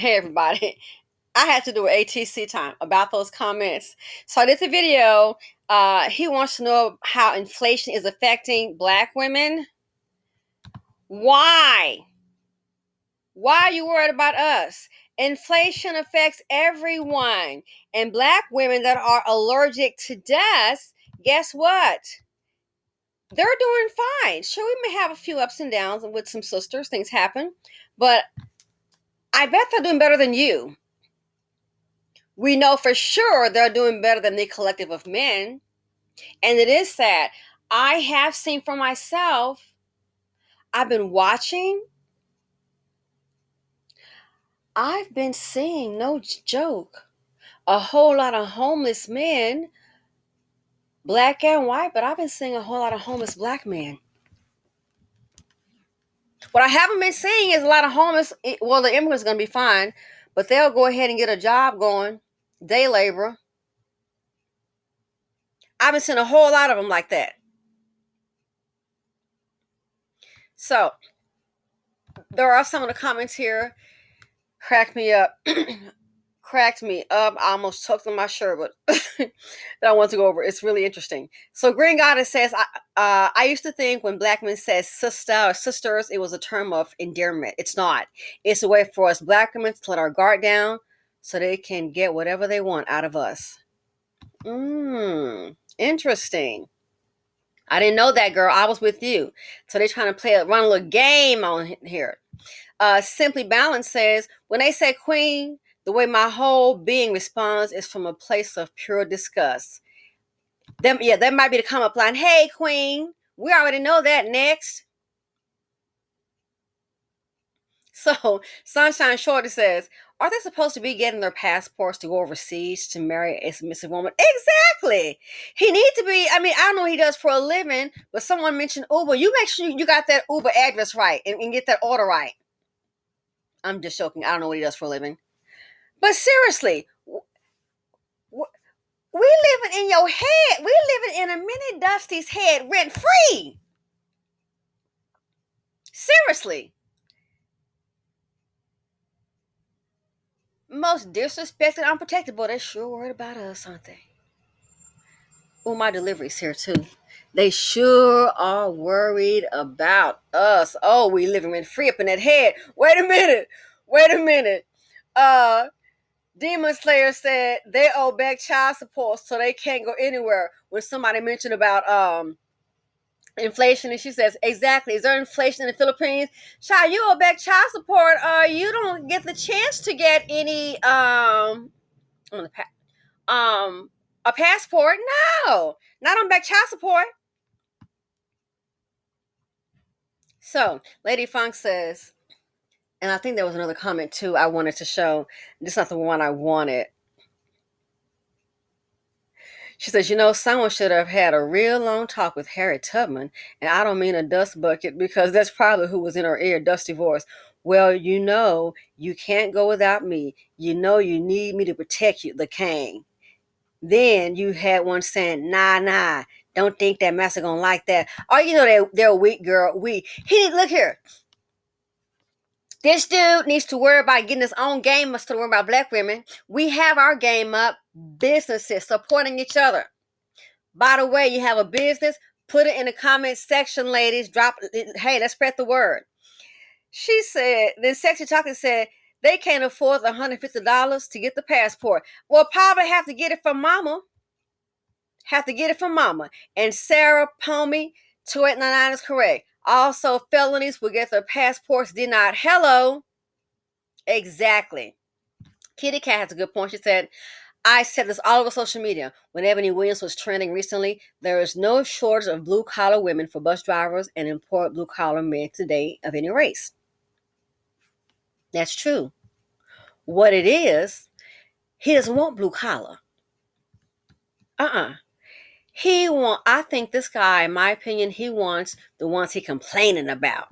Hey everybody. I had to do an ATC time about those comments. So I did the video. He wants to know how inflation is affecting Black women. Why? Why are you worried about us? Inflation affects everyone. And Black women that are allergic to death, guess what? They're doing fine. Sure, we may have a few ups and downs with some sisters. Things happen. But I bet they're doing better than you. We know for sure they're doing better than the collective of men. And it is sad. I have seen for myself, I've been watching, I've been seeing, no joke, a whole lot of homeless men, Black and white, but I've been seeing a whole lot of homeless Black men. What I haven't been seeing is a lot of homeless, well, the immigrants are going to be fine, but they'll go ahead and get a job going, day labor. I've been seeing a whole lot of them like that. So, there are some of the comments here cracked me up. Cracked me up. I almost choked on my shirt, but that I want to go over. It's really interesting. So Green Goddess says, I used to think when Black men said sister or sisters, it was a term of endearment. It's not. It's a way for us Black women to let our guard down so they can get whatever they want out of us. Interesting. I didn't know that, girl. I was with you. So they're trying to run a little game on here. Simply Balance says, when they say queen, the way my whole being responds is from a place of pure disgust. That might be the come up line. Hey, queen, we already know that. Next. So Sunshine Shorty says, are they supposed to be getting their passports to go overseas to marry a submissive woman? Exactly. He needs to be, I don't know what he does for a living, but someone mentioned Uber. You make sure you got that Uber address right and get that order right. I'm just joking. I don't know what he does for a living. But seriously, we living in your head. We living in a mini Dusty's head rent free. Seriously. Most disrespected, unprotected, boy, they're sure worried about us, aren't they? Oh, my delivery's here too. They sure are worried about us. Oh, we living rent free up in that head. Wait a minute. Demon Slayer said they owe back child support, so they can't go anywhere. When somebody mentioned about inflation, and she says, exactly, is there inflation in the Philippines? Child, you owe back child support. You don't get the chance to get any a passport. No, not on back child support. So Lady Funk says, and I think there was another comment too I wanted to show. This is not the one I wanted. She says, someone should have had a real long talk with Harriet Tubman, and I don't mean a dust bucket because that's probably who was in her ear, dusty voice. Well, you can't go without me. You need me to protect you, the king. Then you had one saying, nah, don't think that master gonna like that. Oh, they're weak, girl, weak. Look here. This dude needs to worry about getting his own game up to worry about Black women. We have our game up. Businesses supporting each other. By the way, you have a business, put it in the comment section, ladies. Drop it. Hey, let's spread the word. She said, then Sexy Chocolate said, they can't afford the $150 to get the passport. Well, probably have to get it from mama. And Sarah Pomey, 2899 is correct. Also, felonies will get their passports denied. Hello. Exactly. Kitty Cat has a good point. She said, I said this all over social media. When Ebony Williams was trending recently, there is no shortage of blue-collar women for bus drivers and employed blue-collar men today of any race. That's true. What it is, he doesn't want blue-collar. I think this guy, in my opinion, he wants the ones he complaining about.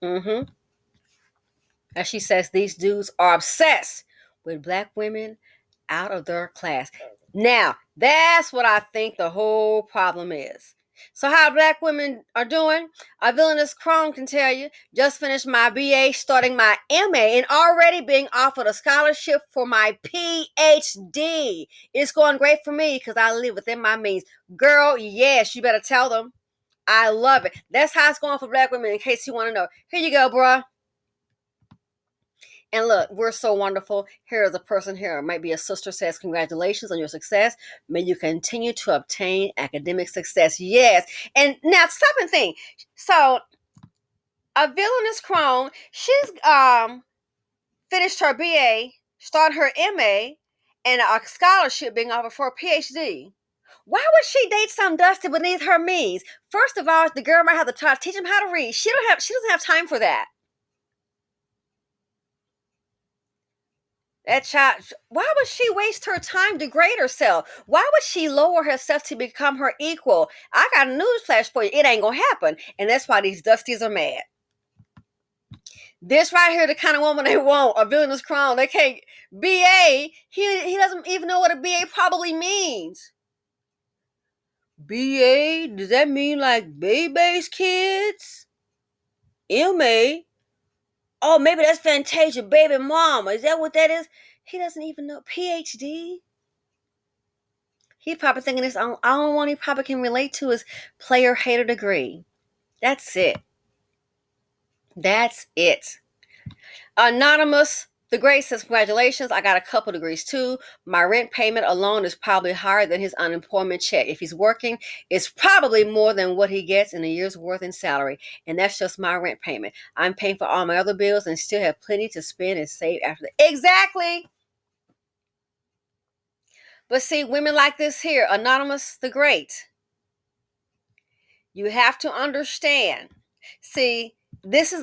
As she says, these dudes are obsessed with Black women out of their class. Now, that's what I think the whole problem is. So how black women are doing? A villainous crone can tell you, just finished my BA, starting my MA, and already being offered a scholarship for my PhD. It's going great for me because I live within my means. Girl, yes, you better tell them. I love it. That's how it's going for black women, in case you want to know. Here you go, bruh. And look, we're so wonderful. Here is a person here. It might be a sister, says, congratulations on your success. May you continue to obtain academic success. Yes. And now stop and think. So a villainous crone, she's finished her BA, started her MA, and a scholarship being offered for a PhD. Why would she date some dusty beneath her means? First of all, the girl might have to teach him how to read. She doesn't have time for that. That child, why would she waste her time, degrade herself? Why would she lower herself to become her equal? I got a newsflash for you. It ain't gonna happen. And that's why these dusties are mad. This right here, the kind of woman they want, a villainous crown. They can't. BA, he doesn't even know what a BA probably means. BA, does that mean like baby's kids? MA, oh, maybe that's Fantasia, baby mama. Is that what that is? He doesn't even know. PhD? He probably thinking this. Only one he probably can relate to is player hater degree. That's it. That's it. Anonymous the Great says, congratulations, I got a couple degrees too. My rent payment alone is probably higher than his unemployment check. If he's working, it's probably more than what he gets in a year's worth in salary. And that's just my rent payment. I'm paying for all my other bills and still have plenty to spend and save after that. Exactly. But see, women like this here, Anonymous the Great, you have to understand. See, these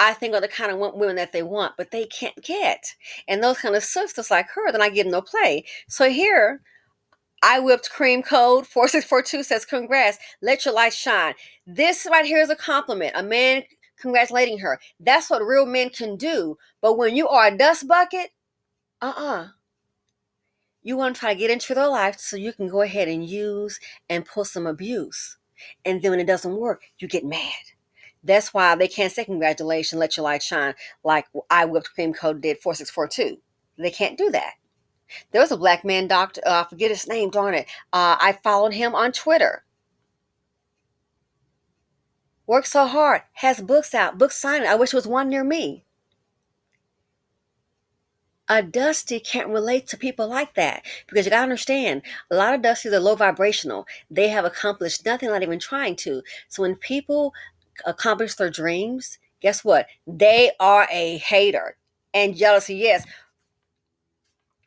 I think are the kind of women that they want, but they can't get. And those kind of sisters like her, then I give them no play. So here, I whipped cream code 4642 says, congrats, let your light shine. This right here is a compliment. A man congratulating her. That's what real men can do. But when you are a dust bucket, you want to try to get into their life so you can go ahead and use and pull some abuse. And then when it doesn't work, you get mad. That's why they can't say congratulations, let your light shine, like I whipped cream code did 4642. They can't do that. There was a black man doctor, I forget his name, darn it. I followed him on Twitter. Worked so hard, has books out, books signing. I wish there was one near me. A dusty can't relate to people like that because you gotta understand, a lot of dusties are low vibrational. They have accomplished nothing, not even trying to. So when people accomplish their dreams, guess what? They are a hater. And jealousy, yes.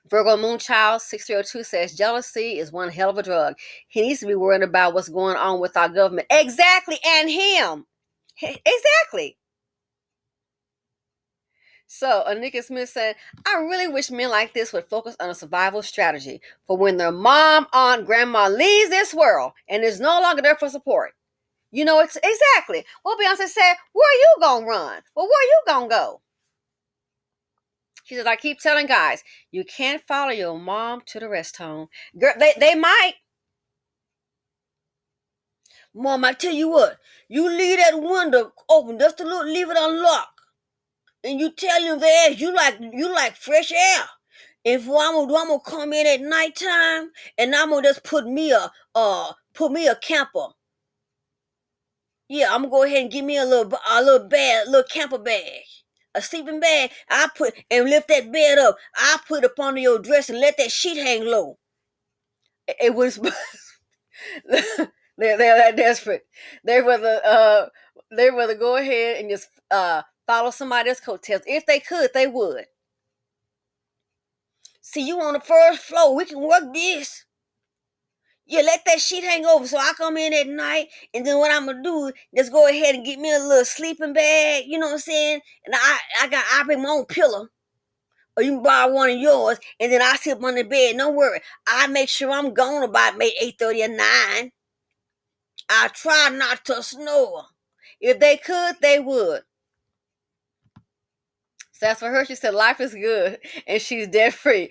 Virgo Moonchild 6302 says jealousy is one hell of a drug. He needs to be worried about what's going on with our government. Exactly, and him. Exactly. So, Anika Smith said, I really wish men like this would focus on a survival strategy for when their mom, aunt, grandma leaves this world and is no longer there for support. You know, it's exactly. Well, Beyonce said, where you gonna run? Well, where you gonna go? She says, I keep telling guys, you can't follow your mom to the rest home. Girl, they might. Mom, I tell you what, you leave that window open just a little, leave it unlocked. And you tell them that you like fresh air. If I'm gonna come in at nighttime and I'm gonna just put me a camper. Yeah, I'm gonna go ahead and give me a little bag, little camper bag, a sleeping bag. I put and lift that bed up. I put it up under your dress and let that sheet hang low. It was they're that desperate. They rather go ahead and just follow somebody else's coattails. If they could, they would. See, you on the first floor. We can work this. Yeah, let that sheet hang over so I come in at night, and then what I'm gonna do is just go ahead and get me a little sleeping bag. You know what I'm saying? And I bring my own pillow, or you can borrow one of yours, and then I sit on the bed. Don't worry, I make sure I'm gone about maybe 8:30 or 9. I try not to snore. If they could, they would. So as for her, she said life is good and she's debt free.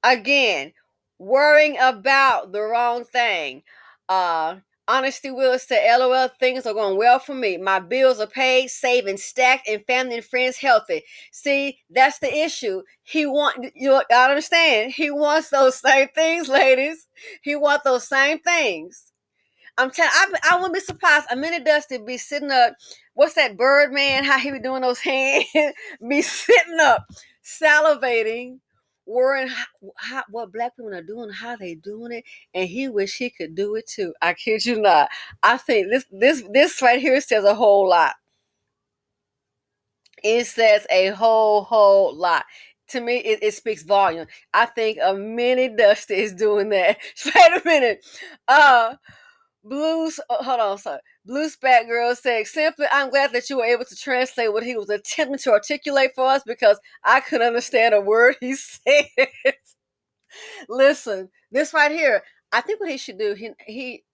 Again, worrying about the wrong thing. Honesty Will said, LOL, things are going well for me. My bills are paid, saving, stacked, and family and friends healthy. See, that's the issue. I understand. He wants those same things, ladies. He wants those same things. I'm telling. I wouldn't be surprised. A minute Dusty be sitting up. What's that Birdman? How he be doing those hands? Be sitting up, salivating, worrying what black women are doing, how they doing it, and he wish he could do it too. I kid you not. I think this right here says a whole lot. It says a whole lot. To me, it speaks volume. I think a mini Dusty is doing that. Wait a minute. Hold on, sorry. Blue Spat Girl said, simply, I'm glad that you were able to translate what he was attempting to articulate for us because I couldn't understand a word he said. Listen, this right here, I think what he should do,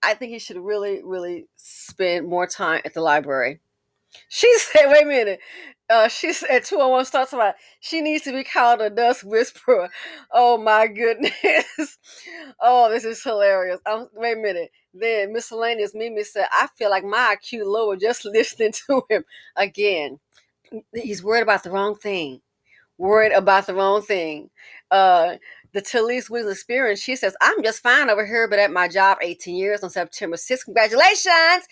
I think he should really, really spend more time at the library. She said, wait a minute. She said 201 starts about she needs to be called a dust whisperer. Oh my goodness. Oh, this is hilarious. Wait a minute. Then Miscellaneous Mimi said, I feel like my IQ lower just listening to him again. He's worried about the wrong thing. Worried about the wrong thing. The Talise Williams experience, she says, I'm just fine over here, but at my job 18 years on September 6th. Congratulations.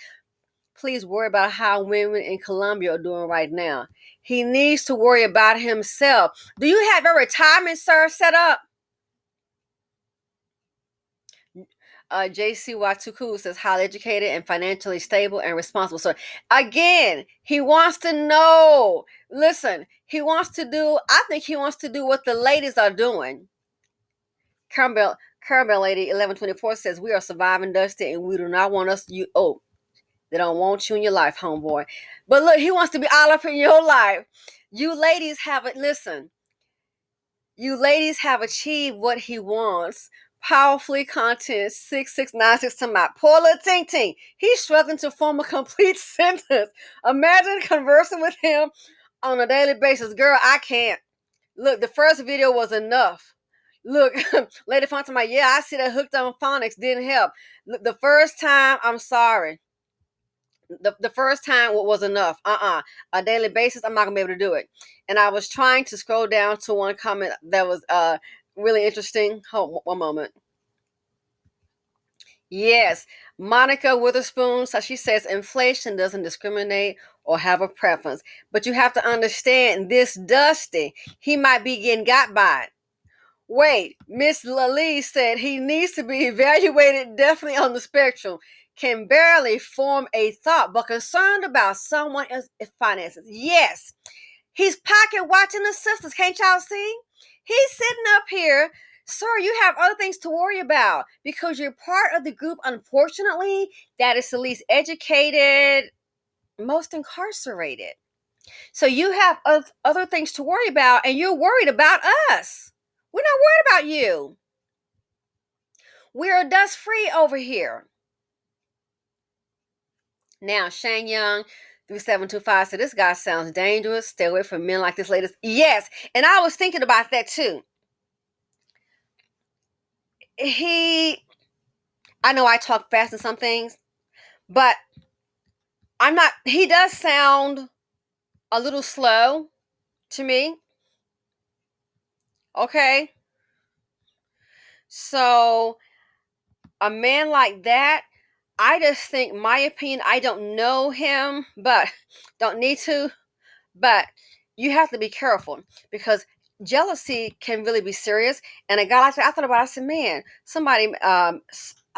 Please worry about how women in Colombia are doing right now. He needs to worry about himself. Do you have your retirement, sir, set up? JC Watuku says, highly educated and financially stable and responsible. So again, he wants to know. Listen, I think he wants to do what the ladies are doing. Caramel Lady 1124 says, we are surviving, Dusty, and we do not want us to they don't want you in your life, homeboy. But look, he wants to be all up in your life. You ladies have achieved what he wants. Powerfully content 6696 to my poor little Ting Ting. He's struggling to form a complete sentence. Imagine conversing with him on a daily basis. Girl, I can't. Look, the first video was enough. Look, Lady Fontaine, I see that hooked on phonics didn't help. Look, the first time, I'm sorry. The first time was enough. A daily basis, I'm not gonna be able to do it. And I was trying to scroll down to one comment that was really interesting. Hold one moment. Yes, Monica Witherspoon. So she says inflation doesn't discriminate or have a preference, but you have to understand this Dusty. He might be getting got by it. Wait, Miss Lalee said he needs to be evaluated, definitely on the spectrum. Can barely form a thought, but concerned about someone else's finances. Yes, he's pocket watching the sisters. Can't y'all see? He's sitting up here. Sir, you have other things to worry about because you're part of the group, unfortunately, that is the least educated, most incarcerated. So you have other things to worry about, and you're worried about us. We're not worried about you. We're dust free over here. Now, Shane Young 3725 said, this guy sounds dangerous. Stay away from men like this, ladies. Yes, and I was thinking about that too. I know I talk fast in some things, but he does sound a little slow to me. Okay. So, a man like that, I just think, my opinion, I don't know him, but don't need to, but you have to be careful because jealousy can really be serious. And a guy like that, I thought about it, I said, man, somebody, I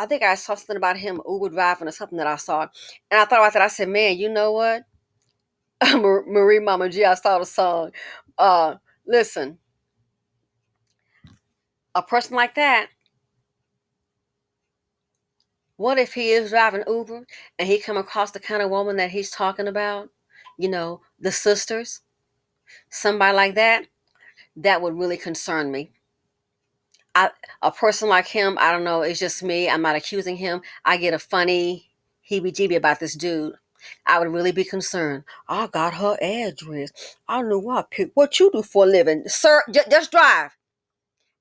think I saw something about him Uber driving or something that I saw. And I thought about that. I said, man, you know what? Marie Mama G, I saw the song. Listen, a person like that, what if he is driving Uber and he come across the kind of woman that he's talking about? You know, the sisters, somebody like that, that would really concern me. A person like him, I don't know, it's just me. I'm not accusing him. I get a funny heebie-jeebie about this dude. I would really be concerned. I got her address. I know what you do for a living. Sir, just drive.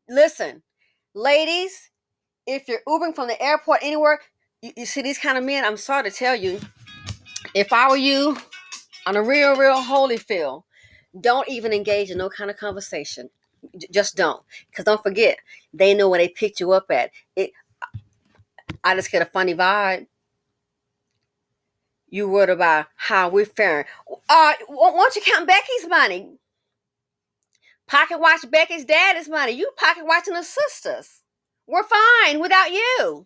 Listen, ladies, if you're Ubering from the airport anywhere, You see these kind of men, I'm sorry to tell you, if I were you on a real holy feel, don't even engage in no kind of conversation. Just don't. Because don't forget, they know where they picked you up at. I just get a funny vibe. You worried about how we're faring. Won't you count Becky's money? Pocket watch Becky's daddy's money. You pocket watching the sisters. We're fine without you.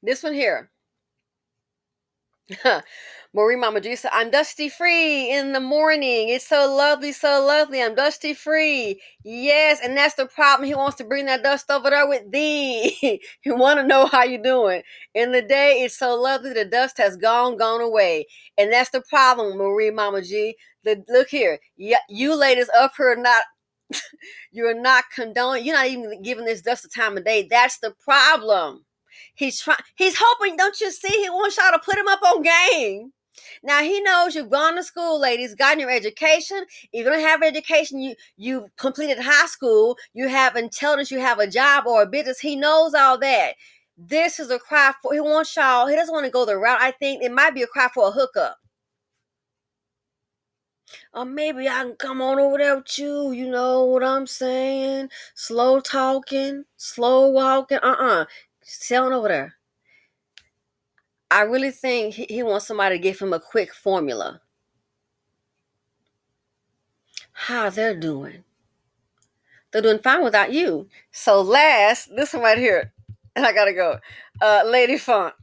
This one here. Marie Mama G said, I'm dusty free in the morning. It's so lovely, so lovely. I'm dusty free. Yes, and that's the problem. He wants to bring that dust over there with thee. He want to know how you doing. In the day, it's so lovely. The dust has gone away. And that's the problem, Marie Mama G. Look here. You ladies up here not you're not condoning. You're not even giving this dust the time of day. That's the problem. He's hoping, don't you see? He wants y'all to put him up on game. Now he knows you've gone to school, ladies, gotten your education. If you don't have education, you've completed high school, you have intelligence, you have a job or a business. He knows all that. This is a cry for, he wants y'all, he doesn't want to go the route. I think it might be a cry for a hookup. Or maybe I can come on over there with you. You know what I'm saying? Slow talking, slow walking. Sit on over there. I really think he wants somebody to give him a quick formula. How they're doing. They're doing fine without you. So last, this one right here. And I gotta go. Lady Funk.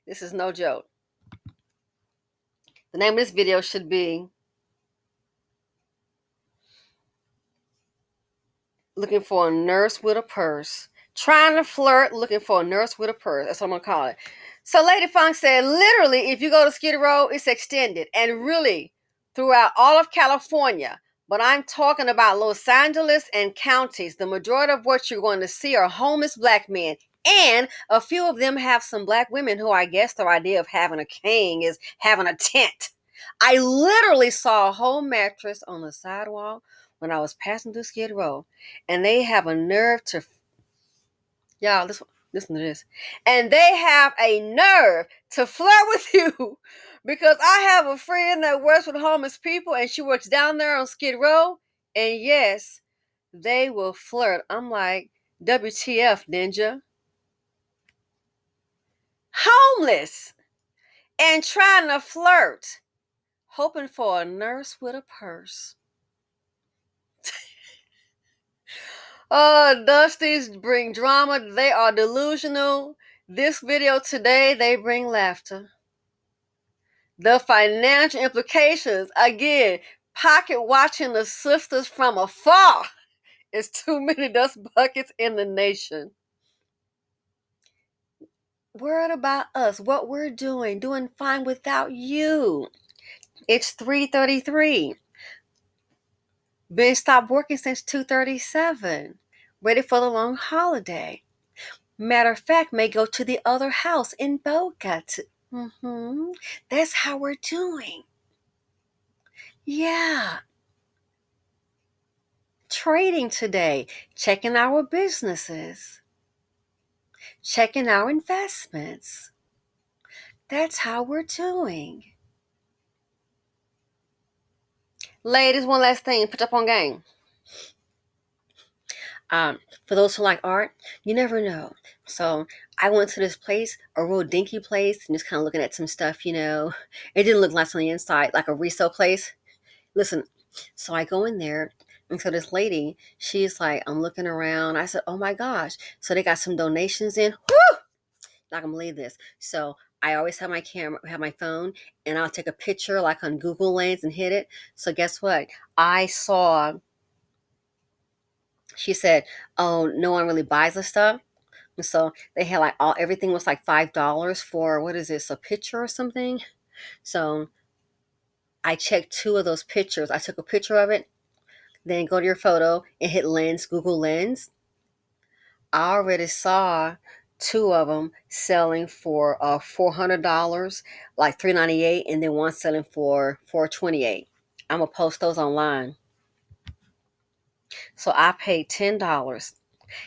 This is no joke. The name of this video should be Looking for a Nurse with a Purse. Trying to flirt, looking for a nurse with a purse. That's what I'm going to call it. So Lady Funk said, literally, if you go to Skid Row, it's extended. And really, throughout all of California. But I'm talking about Los Angeles and counties. The majority of what you're going to see are homeless black men. And a few of them have some black women who I guess their idea of having a king is having a tent. I literally saw a whole mattress on the sidewalk when I was passing through Skid Row. And they have a nerve to... Y'all, listen to this. And they have a nerve to flirt with you. Because I have a friend that works with homeless people and she works down there on Skid Row. And yes, they will flirt. I'm like, WTF, ninja? Homeless and trying to flirt, hoping for a nurse with a purse. Dusties bring drama. They are delusional. This video today, they bring laughter. The financial implications, again, pocket watching the sisters from afar. It's too many dust buckets in the nation. Worried about us, what we're doing fine without you. It's 3:33. Been stopped working since 2:37. Ready for the long holiday. Matter of fact, may go to the other house in Boca. That's how we're doing. Yeah. Trading today. Checking our businesses. Checking our investments. That's how we're doing. Ladies, one last thing. Put up on game. For those who like art, you never know. So I went to this place, a real dinky place, and just kind of looking at some stuff, you know. It didn't look nice on the inside, like a resale place. Listen, so I go in there, and so this lady, she's like, I'm looking around. I said, oh my gosh. So they got some donations in. Whoo! Not gonna believe this. So I always have my camera, have my phone, and I'll take a picture like on Google Lens and hit it. So guess what? I saw... She said, oh, no one really buys the stuff. And so they had like everything was like $5 for, what is this, a picture or something? So I checked 2 of those pictures. I took a picture of it, then go to your photo and hit Lens, Google Lens. I already saw 2 of them selling for $400, like $398, and then one selling for $428. I'm going to post those online. So I paid $10.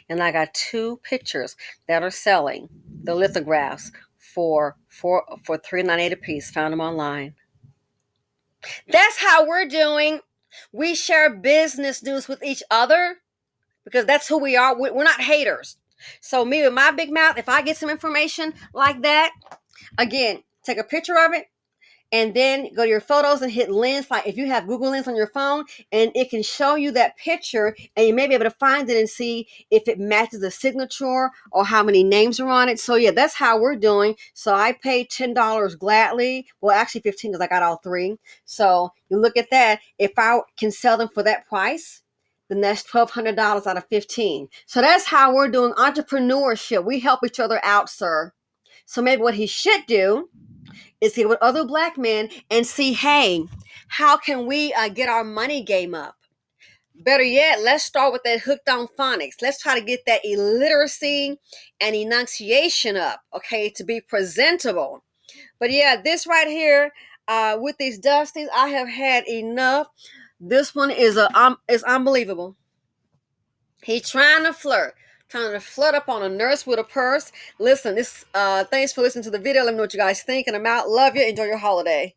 And I got 2 pictures that are selling, the lithographs, for $3.98 a piece. Found them online. That's how we're doing. We share business news with each other because that's who we are. We're not haters. So me with my big mouth, if I get some information like that, again, take a picture of it, and then go to your photos and hit Lens. Like if you have Google Lens on your phone, and it can show you that picture, and you may be able to find it and see if it matches the signature or how many names are on it. So yeah, that's how we're doing. So I paid $10 gladly. Well, actually 15 because I got all 3. So you look at that. If I can sell them for that price, then that's $1,200 out of 15. So that's how we're doing entrepreneurship. We help each other out, sir. So maybe what he should do is get with other Black men and see, hey, how can we get our money game up? Better yet, let's start with that hooked on phonics. Let's try to get that illiteracy and enunciation up, okay, to be presentable. But yeah, this right here, with these dusties, I have had enough. This one is unbelievable. He's trying to flirt up on a nurse with a purse. Listen, thanks for listening to the video. Let me know what you guys think, and I'm out. Love you. Enjoy your holiday.